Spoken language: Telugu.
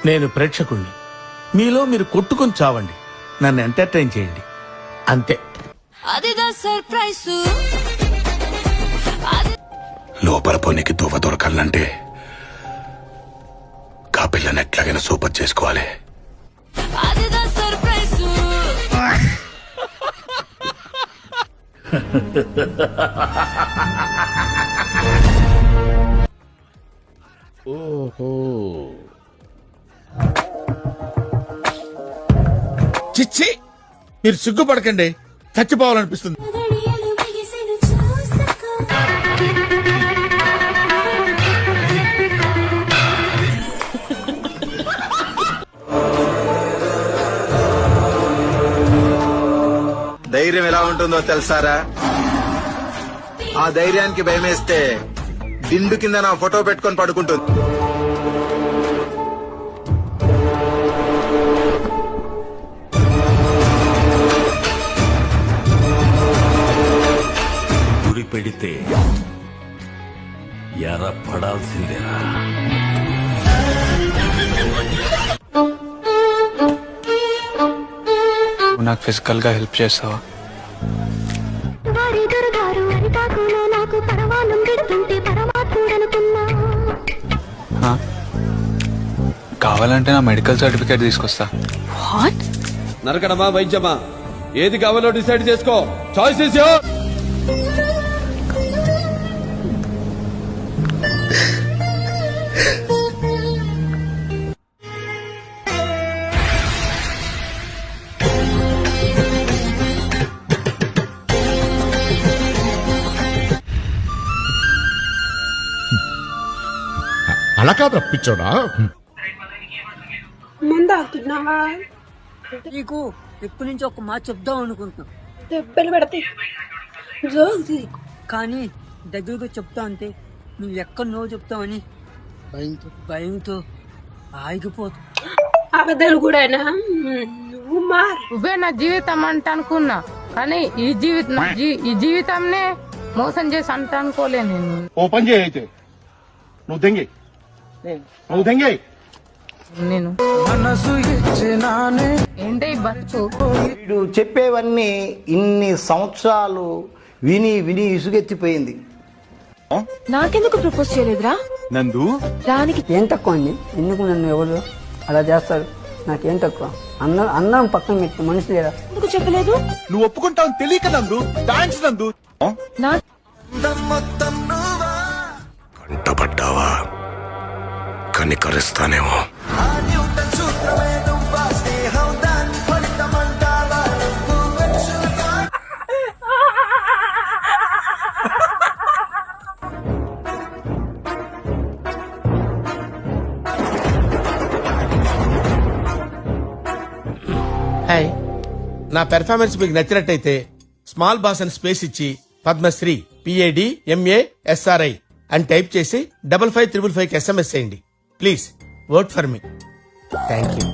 నేను ప్రేక్షకుణ్ణి. మీలో మీరు కొట్టుకొని చావండి, నన్ను ఎంటర్టైన్ చేయండి, అంతే. లోపల పోనీకి దువ్వ దొరకాలంటే కా పిల్లని ఎట్లాగైనా సూపర్ చేసుకోవాలి. ఓహో, చిచ్చి, మీరు సిగ్గుపడకండి, చచ్చిపోవాలనిపిస్తుంది. ధైర్యం ఎలా ఉంటుందో తెలుసారా? ఆ ధైర్యానికి భయమేస్తే దిండు కింద నా ఫోటో పెట్టుకొని పడుకుంటుంది. గురి పెడితే ఎర పడాల్సిందేనా? నాకు ఫిజికల్ గా హెల్ప్ చేస్తావా? కావాలంటే నా మెడికల్ సర్టిఫికేట్ తీసుకొస్తా. నరకడమా వైద్యమా ఏది కావాలో డిసైడ్ చేసుకో. Choice is your. అలా కాదు రప్పించోడా. ముందాకుతున్నావా? నీకు ఎప్పటి నుంచి ఒక మాట చెప్దాం అనుకుంటున్నా. దెబ్బలు పడతాయి రోజు, కానీ దగ్గరగా చెప్తా అంటే నువ్వు ఎక్కడ నో చెప్తావని భయంతో ఆగిపోతు. అబద్ధాలు కూడానా? నువ్వు నువ్వే నా జీవితం అంట అనుకున్నా, కానీ ఈ జీవితంనే మోసం చేసి అంట అనుకోలే. నేను ఓపెన్ చేయి అయితే నువ్వు దెంగి నువ్వు దెంగి. నేను మనసు ఇచ్చినానే ఏంటే బతు. వీడు చెప్పేవన్నీ ఇన్ని సంవత్సరాలు విని విని ఇసుగెత్తిపోయింది. నాకెందుకు ప్రపోజ్ చేయలేదురా? నందు రానికి ఏం తక్కువ అండి? ఎందుకు నన్ను ఎవరు అలా చేస్తారు? నాకేం తక్కువ? అన్నం పక్కన పెట్టి మనిషి లేదా? ఎందుకు చెప్పలేదు? నువ్వు ఒప్పుకుంటావు తెలియక నందు. థాంక్స్ నందు. నా కంటపడ్డావా? కనికరిస్తానేమో. హాయ్, నా పెర్ఫార్మెన్స్ మీకు నచ్చినట్టయితే స్మాల్ బాస్ అని స్పేస్ ఇచ్చి పద్మశ్రీ PADMASRI అని టైప్ చేసి 5555 SMS చేయండి. Please vote for me. Thank you.